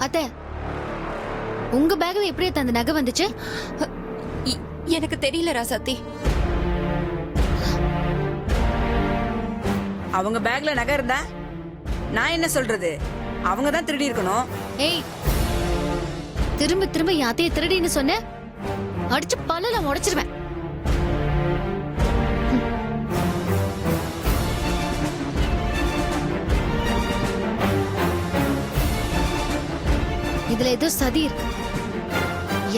அத்தை, உங்க பேக்ல எப்படி அந்த நகை வந்துச்சு? எனக்கு தெரியல ராசாத்தி. அவங்க பேக்ல நகை இருந்தா நான் என்ன சொல்றது? அவங்க தான் திருடி இருக்கணும். ஏய், திரும்ப திரும்ப என் அத்தையை திருடின்னு சொன்ன அடிச்சு பல்லுல உடைச்சிருவேன். இதுல ஏதோ சதி இருக்கு.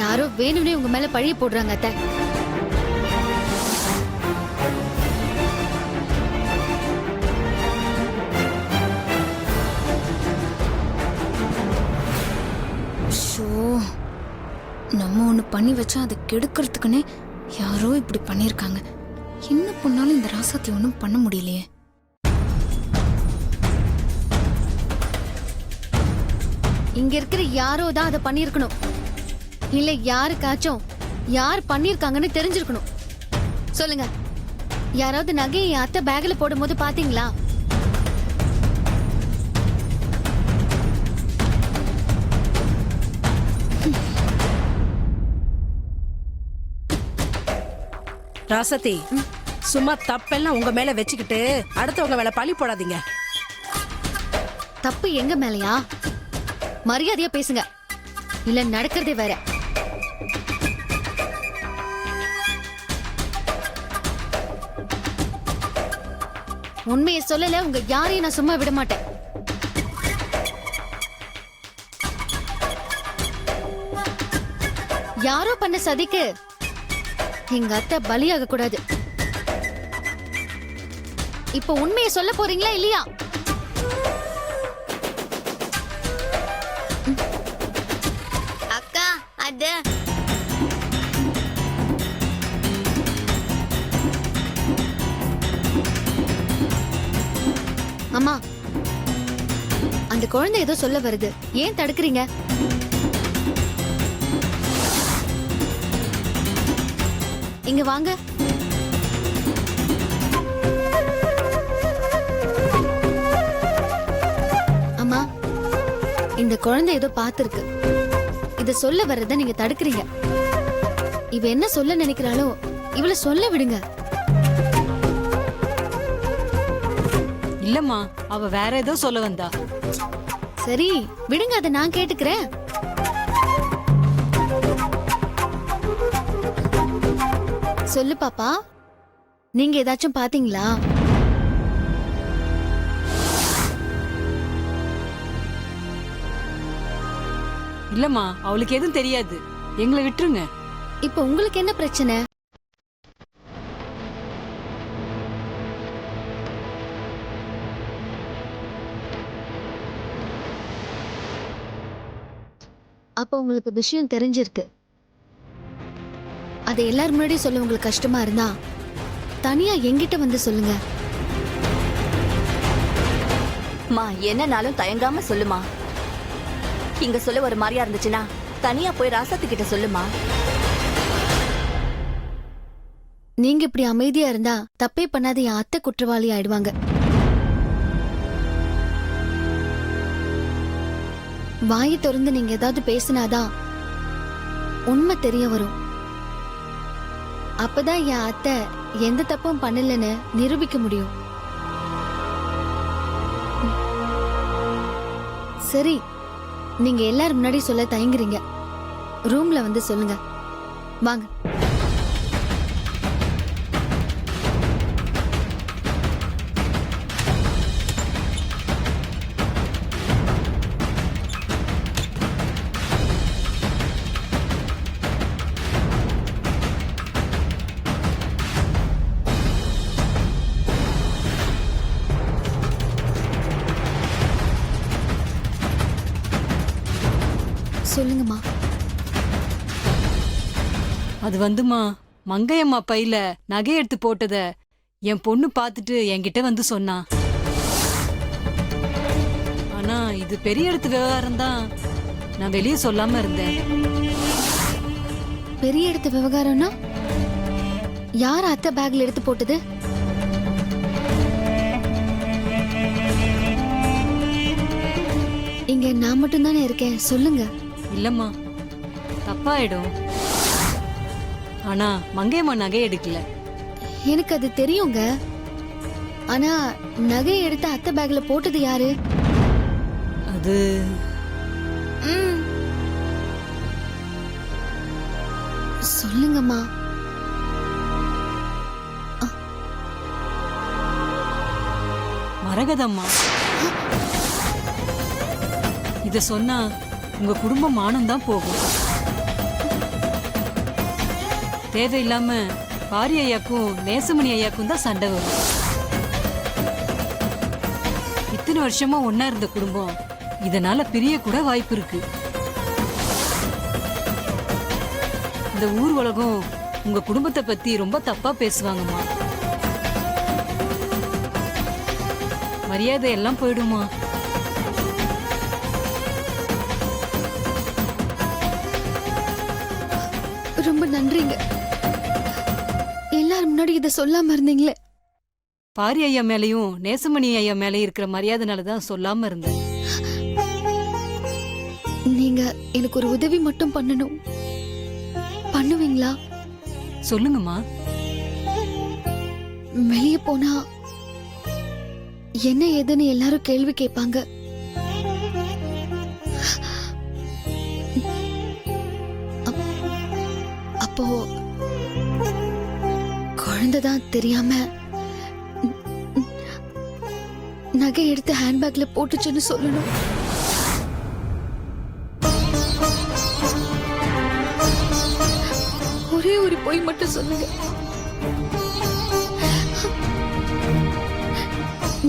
யாரோ வேணும்னே உங்க மேல பழிய போடுறாங்க அத்தை. நம்ம ஒண்ணு பண்ணி வச்சா அதை கெடுக்கிறதுக்குன்னே யாரோ இப்படி பண்ணிருக்காங்க. என்ன பண்ணாலும் இந்த ராசாத்தி ஒன்றும் பண்ண முடியலையே. இங்க இருக்கிற யாரோ தான் அதை பண்ணிருக்கணும். இல்ல யாருக்காச்சும் யார் பண்ணிருக்காங்கன்னு தெரிஞ்சிருக்கணும். சொல்லுங்க, யாராவது நகையை என் அத்தை பேக்ல போடும்போது பாத்தீங்களா? ராசத்தி, சும்மா தப்பெல்லாம் உங்க மேல வச்சுக்கிட்டு அடுத்தவங்க மேல பழி போடாதீங்க. தப்பு எங்க மேலயா? மரியாதையா பேசுங்க, இல்ல நடக்கிறதே வேற. உண்மையை சொல்லல, உங்க யாரையும் நான் சும்மா விட மாட்டேன். யாரோ பண்ண சதிக்கு எங்க அத்தை பலியாக கூடாது. இப்ப உண்மையை சொல்ல போறீங்களா இல்லையா? அக்கா, அது அம்மா, அந்த குழந்தை ஏதோ சொல்ல வருது, ஏன் தடுக்கிறீங்க? இங்க வாங்க. அம்மா, இந்த குழந்தை ஏதோ பார்த்திருக்கு. இத சொல்ல வர்றத நீங்க தடுக்கிறீங்க. இவ என்ன சொல்ல நினைக்கிறாளோ இவளை சொல்ல விடுங்க. இல்லம்மா, அவ வேற ஏதோ சொல்ல வந்தா. சரி விடுங்க, அதை நான் கேட்டுக்கிறேன். சொல்லு பாப்பா, நீங்க ஏதாச்சும் பாத்தீங்களா? இல்லம்மா, அவளுக்கு எதுவும் தெரியாது, எங்களை விட்டுருங்க. இப்ப உங்களுக்கு என்ன பிரச்சனை? அப்ப உங்களுக்கு விஷயம் தெரிஞ்சிருக்கு. அதை எல்லாரும் முன்னாடி சொல்ல உங்களுக்கு கஷ்டமா இருந்தா தனியா என்கிட்ட வந்து சொல்லுங்க. மா, என்னனாலும் தயங்காம சொல்லுமா. இங்க சொல்ல ஒரு மாதிரியா இருந்துச்சுன்னா தனியா போய் ராசாத்தி கிட்ட சொல்லுமா. நீங்க இப்படி அமைதியா இருந்தா தப்பே பண்ணாத என் அத்தை குற்றவாளி ஆயிடுவாங்க. வாயை திறந்து நீங்க ஏதாவது பேசினாதான் உண்மை தெரிய வரும். அப்பதான் என் அத்தை எந்த தப்பும் பண்ணலன்னு நிரூபிக்க முடியும். சரி, நீங்க எல்லாரும் முன்னாடி சொல்ல தயங்குறீங்க. ரூம்ல வந்து சொல்லுங்க. வாங்க. சொல்லுங்கம்மா. அது வந்துமா, மங்கையம்மா பையில நகை எடுத்து போட்டத என் பொண்ணு பார்த்துட்டு என்கிட்ட வந்து சொன்னா. ஆனா இது பெரிய இடத்து விவகாரம் தான், நான் வெளியே சொல்லாம இருந்தேன். பெரிய இடத்து விவகாரம்னா யார் அத்தை பேக்ல எடுத்து போட்டது? இங்க நான் மட்டும் தானே இருக்கேன், சொல்லுங்க. இல்லம்மா, தப்பாயிடும். ஆனா மங்கையம்மா நகை எடுக்கல. எனக்கு அது தெரியுங்க. ஆனா நகையை எடுத்து அத்தை பேக்ல போட்டது யாரு? அது ம். சொல்லுங்கம்மா. மரகதம்மா. இத சொன்னா உங்க குடும்பம் மானம்தான் போகும். தேவையில்லாம பாரி ஐயாக்கும் நேசமணி ஐயாக்கும் தான் சண்டை வரும். இத்தனை வருஷமா ஒன்னா இருந்த குடும்பம் இதனால பிரிய கூட வாய்ப்பு இருக்கு. இந்த ஊர் உலகம் உங்க குடும்பத்தை பத்தி ரொம்ப தப்பா பேசுவாங்கம்மா. மரியாதை எல்லாம் போயிடுமா. ரொம்ப நன்றிங்க. எல்லாரும் முன்னாடி இத சொல்லாம இருந்தீங்களே. பாரி ஐயா மேலயும் நேசமணி ஐயா மேலயும் இருக்கிற மரியாதைனாலதான் சொல்லாம இருந்தேன். நீங்க எனக்கு ஒரு உதவி மட்டும் பண்ணணும். பண்ணுவீங்களா? சொல்லுங்கம்மா. வெளியே போனா என்ன ஏதுன்னு எல்லாரும் கேள்வி கேட்பாங்க. அப்போ குழந்தைதான் தெரியாம நகை எடுத்து ஹேண்ட்பேக்ல போட்டுச்சுன்னு சொல்லணும். ஒரே ஒரு பொய் மட்டும் சொல்லுங்க.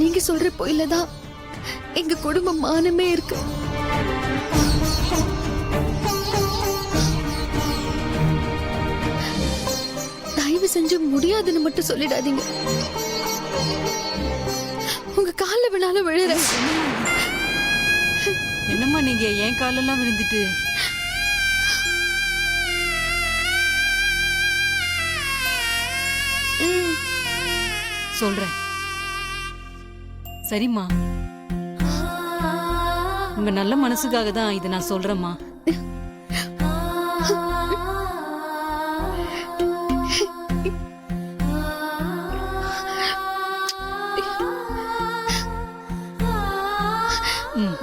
நீங்க சொல்ற பொய்ல தான் எங்க குடும்ப மானமே இருக்கு. தயவு செஞ்சு முடியாதுன்னு மட்டும் சொல்லிடாதீங்க. உங்க கால்ல விழாலும் விழுறேன். என்னம்மா நீங்க என் காலெல்லாம் விழுந்துட்டு. சொல்றேன் சரிம்மா. உங்க நல்ல மனசுக்காக தான் இதை நான் சொல்றேம்மா.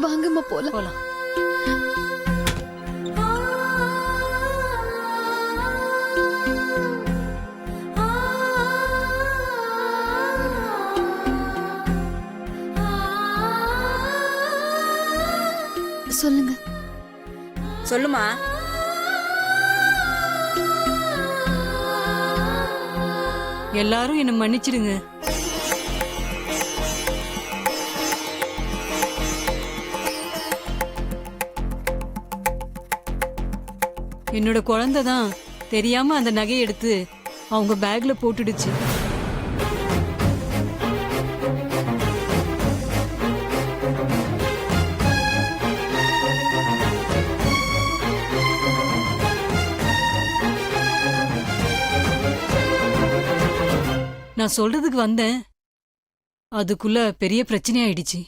வாங்கம்மா போலாம். போலாம். சொல்லுங்க. சொல்லுமா. எல்லாரும் என்ன மன்னிச்சிடுங்க. என்னோட குழந்தை தான் தெரியாம அந்த நகையை எடுத்து அவங்க பேக்ல போட்டுடுச்சு. நான் சொல்றதுக்கு வந்தேன், அதுக்குள்ள பெரிய பிரச்சனை ஆயிடுச்சு.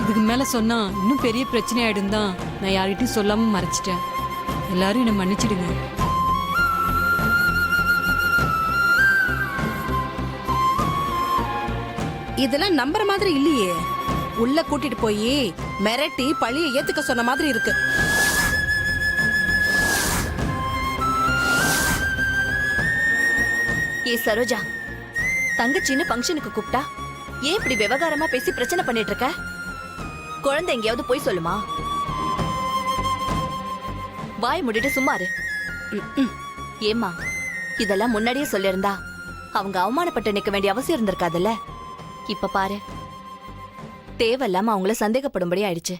இதுக்கு மேல சொன்னா இன்னும் பெரிய பிரச்சனை ஆயிடும் தான் நான் யார்கிட்டயும் சொல்லாம மறைச்சிட்டேன். எல்லாரும் என்னை மன்னிச்சிடுங்க. இதெல்லாம் நம்புற மாதிரி இல்லையே. உள்ள கூட்டிட்டு போய் மிரட்டி பழிய ஏத்துக்க சொன்ன மாதிரி இருக்கு. ஏ சரோஜா, தங்கச்சின்னு ஃபங்க்ஷனுக்கு கூப்பிட்டா ஏன் இப்படி விவகாரமா பேசி பிரச்சனை பண்ணிட்டு இருக்க? குழந்தை எங்கேயாவது போய் சொல்லுமா? வாய் மூடிட்டு சும்மா இரு. ஏம்மா, இதெல்லாம் முன்னாடியே சொல்லிருந்தா அவங்க அவமானப்பட்டு நிக்க வேண்டிய அவசியம் இருந்திருக்காதுல்ல. இப்ப பாரு, தேவையில்லாம அவங்கள சந்தேகப்படும்படி ஆயிடுச்சு.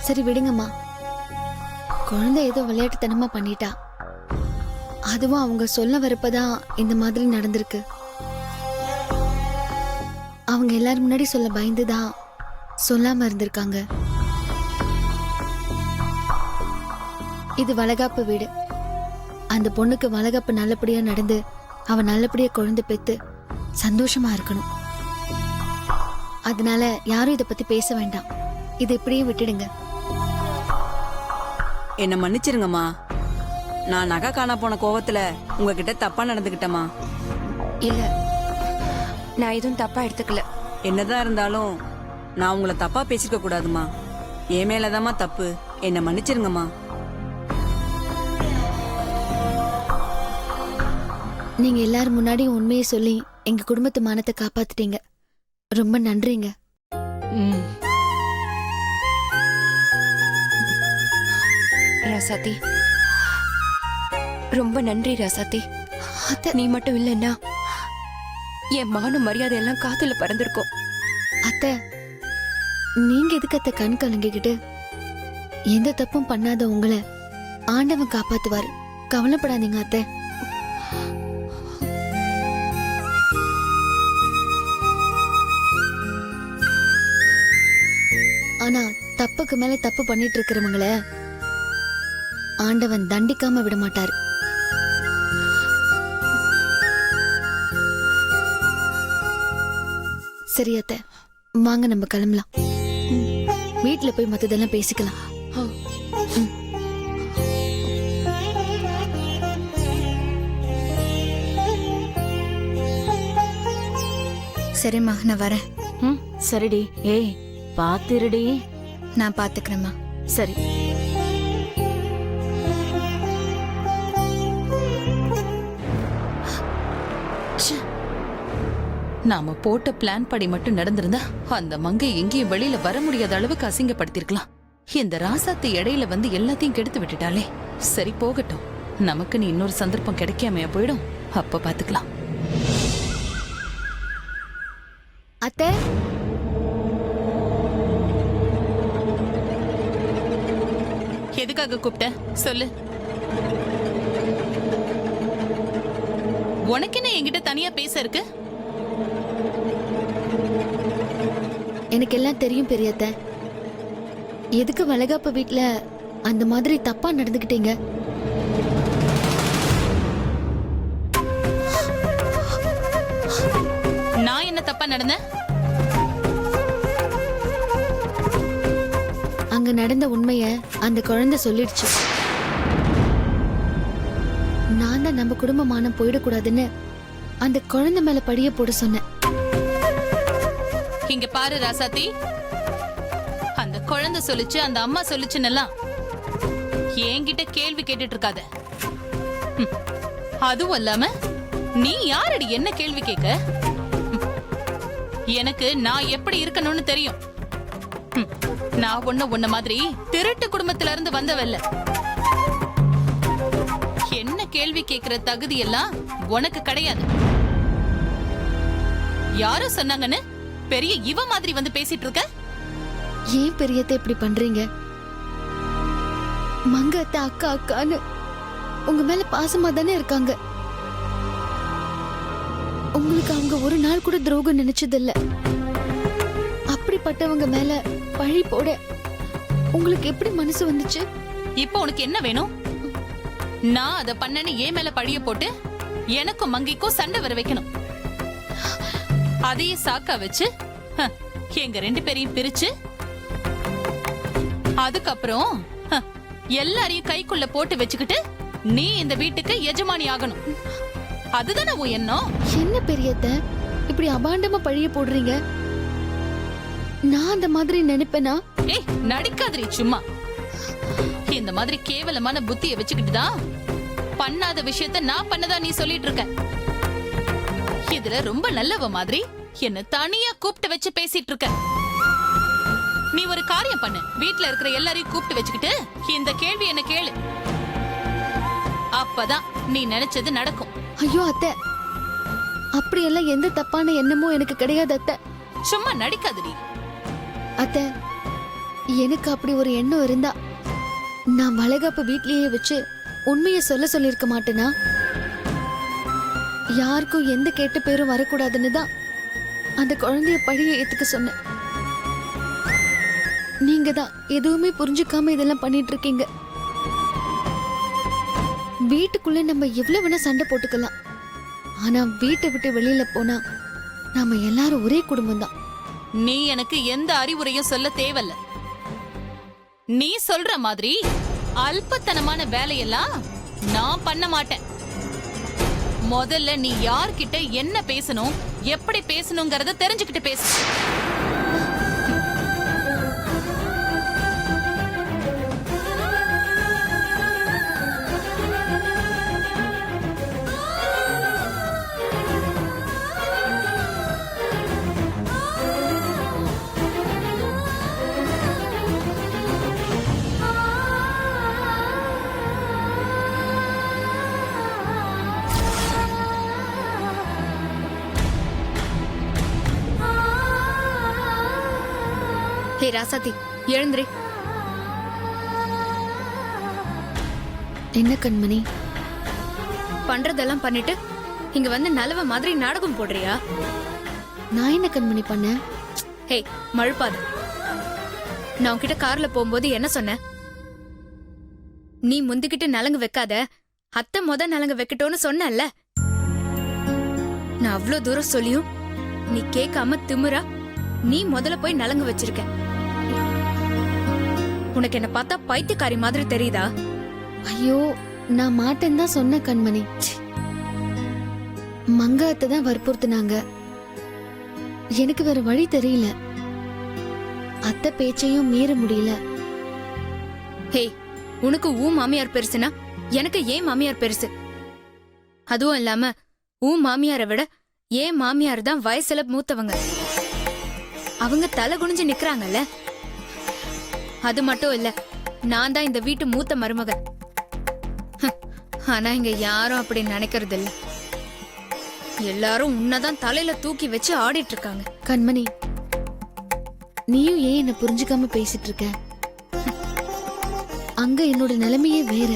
சரி விடுங்கம்மா. குழந்தை ஏதோ விளையாட்டுத்தனமா பண்ணிட்டா. அதுவும் அவங்க சொல்ல வரப்பதான் இந்த மாதிரி நடந்திருக்கு. அவங்க எல்லாரும் முன்னாடி சொல்ல பயந்துதான் சொல்லாம இருந்திருக்காங்க. இது வளகாப்பு வீடு. அந்த பொண்ணுக்கு வளகாப்பு நல்லபடியா நடந்து அவ நல்லபடியா குழந்தை பெத்து சந்தோஷமா இருக்கணும். அதனால யாரும் இத பத்தி பேச வேண்டாம். இதை இப்படியே விட்டுடுங்க. என்ன மன்னிச்சிருங்கம்மா. நான் நகை காண போன கோவத்துல உங்ககிட்ட தப்பா நடந்துகிட்டேம்மா. இல்ல, நான் எதுவும் தப்பா எடுத்துக்கல. என்னதான் இருந்தாலும் நான் உங்களை தப்பா பேசிக்க கூடாதுமா. என் மேலதாம்மா தப்பு. என்ன மன்னிச்சிருங்கம்மா. நீங்க எல்லாரும் முன்னாடியும் உண்மையை சொல்லி எங்க குடும்பத்து மானத்தை காப்பாத்திட்டீங்க. ரொம்ப நன்றிங்க. ம். ராசாத்தி, ரொம்ப நன்றி ராசாத்தி. அத்தை, நீ மட்டும் இல்லைன்னா என் மான மரியாதை எல்லாம் காத்துல பறந்திருக்கும். அத்தை, நீங்க எதுக்கு அத்தை கண் கலங்கிக்கிட்டு? எந்த தப்பும் பண்ணாத உங்களை ஆண்டவன் காப்பாத்துவாரு. கவலைப்படாதீங்க அத்தை. ஆனா தப்புக்கு மேல தப்பு பண்ணிட்டு இருக்கிறவங்கள ஆண்டவன் தண்டிக்காம விட மாட்டாரு. சரி அத்தை, வாங்க நம்ம கிளம்பலாம். வீட்டுல போய் மத்ததெல்லாம் பேசிக்கலாம். சரிம்மா, நான் வரேன். ம், சரிடி. ஏய், பாத்துருடி. நான் பாத்துக்கிறேம்மா. சரி. நாம போட்ட பிளான் படி மட்டும் நடந்திருந்தா அந்த மங்கை எங்கேயும் வெளியில வர முடியாத அளவுக்கு அசிங்கப்படுத்திருக்கலாம். இந்த ராசாத்தி இடையில வந்து எல்லாத்தையும் கெடுத்து விட்டுட்டாலே. சரி, போகட்டும். நமக்கு நீ இன்னொரு சந்தர்ப்பம் கிடைக்காமையா போயிடும். அப்ப பாத்துக்கலாம். அத்தை, எதுக்காக கூப்பிட்ட சொல்லு. உனக்கு என்ன என்கிட்ட தனியா பேச இருக்கு? எனக்கு எல்லாம் தெரியும் பெரியத்த. எதுக்கு வளகாப்பு வீட்ல அந்த மாதிரி தப்பா நடந்துக்கிட்டீங்க? நான் என்ன தப்பா நடந்தேன்? அங்க நடந்த உண்மைய அந்த குழந்தை சொல்லிடுச்சு. நான் தான் நம்ம குடும்பமானம் போயிடக்கூடாதுன்னு அந்த குழந்தை மேல படிய போட சொன்னேன். இங்க பாரு ராசாத்தி, அந்த குழந்தை சொல்லுச்சு, அந்த அம்மா சொல்லுச்சுன்னெல்லாம் என்கிட்ட கேள்வி கேட்டுட்டு இருக்காத. அதுவும் இல்லாம நீ யாரடி என்ன கேள்வி கேட்க? எனக்கு நான் எப்படி இருக்கணும்னு தெரியும். நான் உன்ன மாதிரி திருட்டு குடும்பத்துல இருந்து வந்தவல்ல. என்ன கேள்வி கேட்கிற தகுதி எல்லாம் உனக்கு கிடையாது. யாரோ சொன்னாங்கன்னு பெரிய இவ மாதிரி வந்து பேசிட்டு இருக்க. ஏன் பெரியத்தை இப்படி பண்றீங்க? மங்க அத்தை அக்கா அக்கான்னு உங்க மேல பாசமா தானே இருக்காங்க. உங்களுக்கு அவங்க ஒரு நாள் கூட துரோகம் நினைச்சது இல்ல. அப்படிப்பட்டவங்க மேல பழி போட உங்களுக்கு எப்படி மனசு வந்துச்சு? இப்போ உனக்கு என்ன வேணும்? நான் அத பண்ணனு ஏன் மேல பழிய போட்டு எனக்கும் மங்கிக்கும் சண்டை வர வைக்கணும். அதையே சாக்கா வச்சு எங்க ரெண்டு பேரையும் பிரிச்சு அதுக்கப்புறம் எல்லாரையும் கைக்குள்ள போட்டு வச்சுக்கிட்டு நீ இந்த வீட்டுக்கு எஜமானி ஆகணும். அதுதானே உன் எண்ணம்? என்ன பெரியத்த இப்படி அபாண்டமா பழிய போடுறீங்க? நான் அந்த மாதிரி நினைப்பேனா? ஏய், நடிக்காதீ சும்மா. இந்த மாதிரி கேவலமான புத்தியை வச்சுக்கிட்டு தான் பண்ணாத விஷயத்த நான் பண்ணதா நீ சொல்லிட்டு இருக்க. இதுல ரொம்ப நல்லவ மாதிரி என்ன தனியா கூப்பிட்டு வச்சு பேசிட்டு இருக்க. நீ ஒரு காரியம் பண்ணு, வீட்ல இருக்கிற எல்லாரையும் கூப்பிட்டு வச்சுக்கிட்டு இந்த கேள்வி என்ன கேளு. அப்பதான் நீ நினைச்சது நடக்கும். ஐயோ அத்தை, அப்படியெல்லாம் எந்த தப்பான எண்ணமும் எனக்கு கிடையாது அத்தை. சும்மா நடிக்காதடி. அத்தை, எனக்கு அப்படி ஒரு எண்ணம் இருந்தா நான் வளகாப்பு வீட்லயே வச்சு உண்மையை சொல்லிருக்க மாட்டேனா? யாருக்கும் எந்த கெட்ட பேரும் வரக்கூடாதுன்னு தான் அந்த குழந்தைய பழிய ஏத்துக்க சொன்னேன். நீங்க தான் எதுவுமே புரிஞ்சுக்காம இதெல்லாம் பண்ணிட்டு இருக்கீங்க. வீட்டுக்குள்ள நம்ம எவ்வளவு வேணா சண்டை போட்டுக்கலாம். ஆனா வீட்டை விட்டு வெளியில போனா நாம எல்லாரும் ஒரே குடும்பம் தான். நீ எனக்கு எந்த அறிவுரையும் சொல்ல தேவையில்ல. நீ சொல்ற மாதிரி அல்பத்தனமான வேலையெல்லாம் நான் பண்ண மாட்டேன். முதல்ல நீ யார்கிட்ட என்ன பேசணும், எப்படி பேசணுங்கிறத தெரிஞ்சுக்கிட்டு பேசு. ஹே ராசாத்தி, எழுந்திரி. என்ன கண்மணி? பண்றதெல்லாம் பண்ணிட்டு இங்க வந்து நல்லவ மாதிரி நாடகம் போடுறியா? நான் என்ன கண்மணி பண்ணேன்? ஹே மழுப்பாது. நான் உன்கிட்ட கார்ல போகும்போது என்ன சொன்ன? நீ முந்திக்கிட்டு நலங்கு வைக்காத, அத்தை நலங்கு வைக்கட்டும்னு சொன்னல்ல. நான் அவ்ளோ தூரம் சொல்லியும் நீ கேட்காம திமிரா நீ முதல்ல போய் நலங்கு வச்சிருக்க. உனக்கு என்ன பார்த்தா பைத்தியக்காரி மாதிரி தெரியுதா? ஐயோ, நான் மாட்டேன்னு தான் சொன்ன கண்மணி. மங்காத்தை தான் வற்புறுத்தினாங்க. எனக்கு வேற வழி தெரியல. அத்தை பேச்சையும் மீற முடியல. ஹே, உனக்கு உன் மாமியார் பெருசுனா எனக்கு ஏன் மாமியார் பெருசு. அதுவும் இல்லாம உன் மாமியாரை விட ஏன் மாமியார் தான் வயசுல மூத்தவங்க. அவங்க தலை குனிஞ்சு நிக்கறாங்கல்ல. அது மட்டும் இல்ல, நான் தான் இந்த வீட்டு மூத்த மருமக. ஆனா இங்க யாரும் அப்படி நினைக்கிறது இல்ல. எல்லாரும் உன்னதான் தலையில தூக்கி வச்சு ஆடிட்டு இருக்காங்க. கண்மணி, நீயும் ஏன் என்ன புரிஞ்சுக்காம பேசிட்டு இருக்க? அங்க என்னோட நிலைமையே வேற.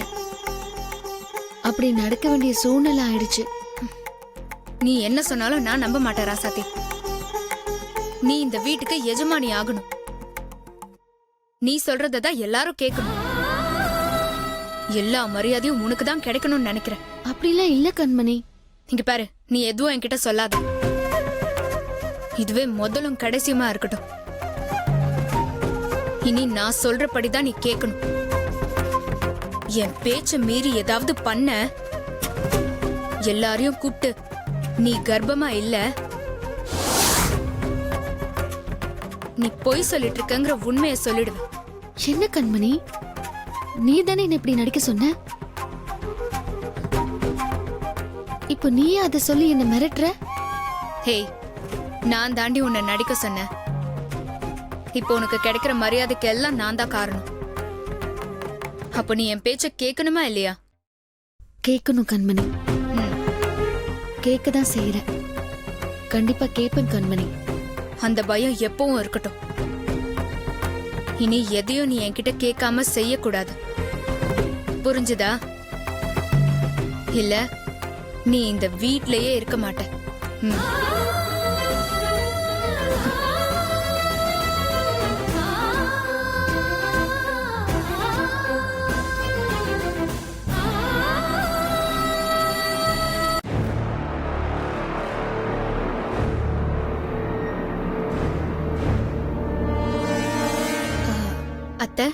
அப்படி நடக்க வேண்டிய சூழ்நிலை ஆயிடுச்சு. நீ என்ன சொன்னாலும் நான் நம்ப மாட்டேன் ராசாத்தி. நீ இந்த வீட்டுக்கு எஜமானி ஆகணும். நீ சொல்றதான் எல்லாரும் கேட்கணும். எல்லா மரியாதையும் உனக்கு தான் கிடைக்கணும்னு நினைக்கிறேன். அப்படிலாம் இல்ல கண்மணி. இங்க பாரு, நீ எதுவும் என்கிட்ட சொல்லாத. இதுவே முதலும் கடைசியுமா இருக்கட்டும். இனி நான் சொல்றபடிதான் நீ கேட்கணும். என் பேச்ச மீறி ஏதாவது பண்ண எல்லாரையும் கூப்பிட்டு நீ கர்ப்பமா இல்ல, நீ பொய் சொல்லிட்டு இருக்கங்கிற உண்மையை சொல்லிடுவேன். என்ன கண்மணி, நீ தானே என்ன இப்படி நடிக்க சொன்ன? இப்போ நீயே அதை சொல்லி என்ன மிரட்டுற? ஹே, நான் தாண்டி உன்னை நடிக்க சொன்னேன். இப்போ உனக்கு கிடைக்கிற மரியாதைக்கு எல்லாம் நான் தான் காரணம். அப்ப நீ என் பேச்ச கேட்கணுமா இல்லையா? கேட்கணும் கண்மணி. ம். கேட்கதான் செய்யற. கண்டிப்பா கேட்பேன் கண்மணி. அந்த பயம் எப்பவும் இருக்கட்டும். இனி எதையும் நீ என்கிட்ட கேட்காம செய்யக்கூடாது. புரிஞ்சுதா? இல்ல நீ இந்த வீட்லயே இருக்க மாட்ட. ம். அத்தை,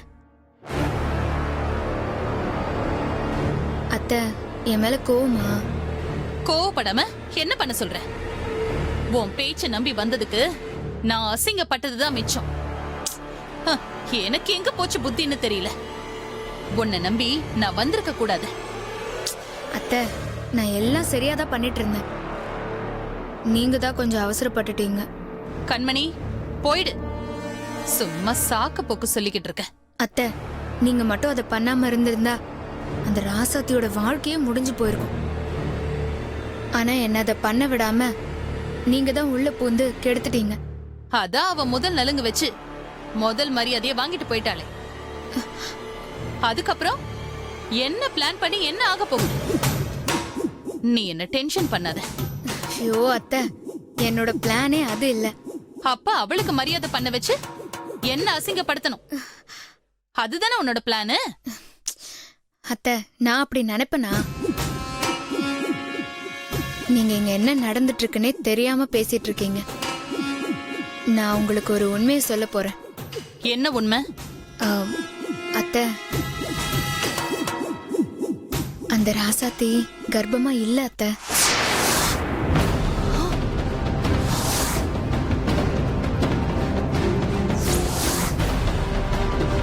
அத்தை, என் மேல கோவமா? கோவப்படாம என்ன பண்ண சொல்ற? உன் பேச்ச நம்பி வந்ததுக்கு நான் அசிங்கப்பட்டதுதான் மிச்சம். ஹ, எனக்கு எங்க போச்சு புத்தின்னு தெரியல. உன்னை நம்பி நான் வந்திருக்க கூடாது. அத்தை, நான் எல்லாம் சரியாதான் பண்ணிட்டு இருந்தேன். நீங்க தான் கொஞ்சம் அவசரப்பட்டுட்டீங்க. கண்மணி, போயிடு. சும்மா சாக்கு போக்கு சொல்லிக்கிட்டு இருக்க. அத்தை, நீங்க மட்டும் அதை பண்ணாம இருந்திருந்தா அந்த ராசாத்தியோட வாழ்க்கையே முடிஞ்சு போயிருக்கும். ஆனா என்ன அதை பண்ண விடாம நீங்க தான் உள்ள பூந்து கெடுத்துட்டீங்க. அதான் அவ முதல் நலுங்கு வச்சு முதல் மரியாதையை வாங்கிட்டு போயிட்டாளே. அதுக்கப்புறம் என்ன பிளான் பண்ணி என்ன ஆக போகுது? நீ என்ன டென்ஷன் பண்ணாத. ஐயோ அத்தை, என்னோட பிளானே அது இல்ல. அப்ப அவளுக்கு மரியாதை பண்ண வச்சு என்ன அசிங்கப்படுத்தணும், அதுதானே உன்னோட பிளானு? அத்தை, நான் அப்படி நினைப்பனா? நீங்க இங்க என்ன நடந்துட்டு இருக்குன்னே தெரியாம பேசிட்டு இருக்கீங்க. நான் உங்களுக்கு ஒரு உண்மையை சொல்ல போறேன். என்ன உண்மை? அத்தை, அந்த ராசாத்தி கர்ப்பமா இல்ல அத்தை.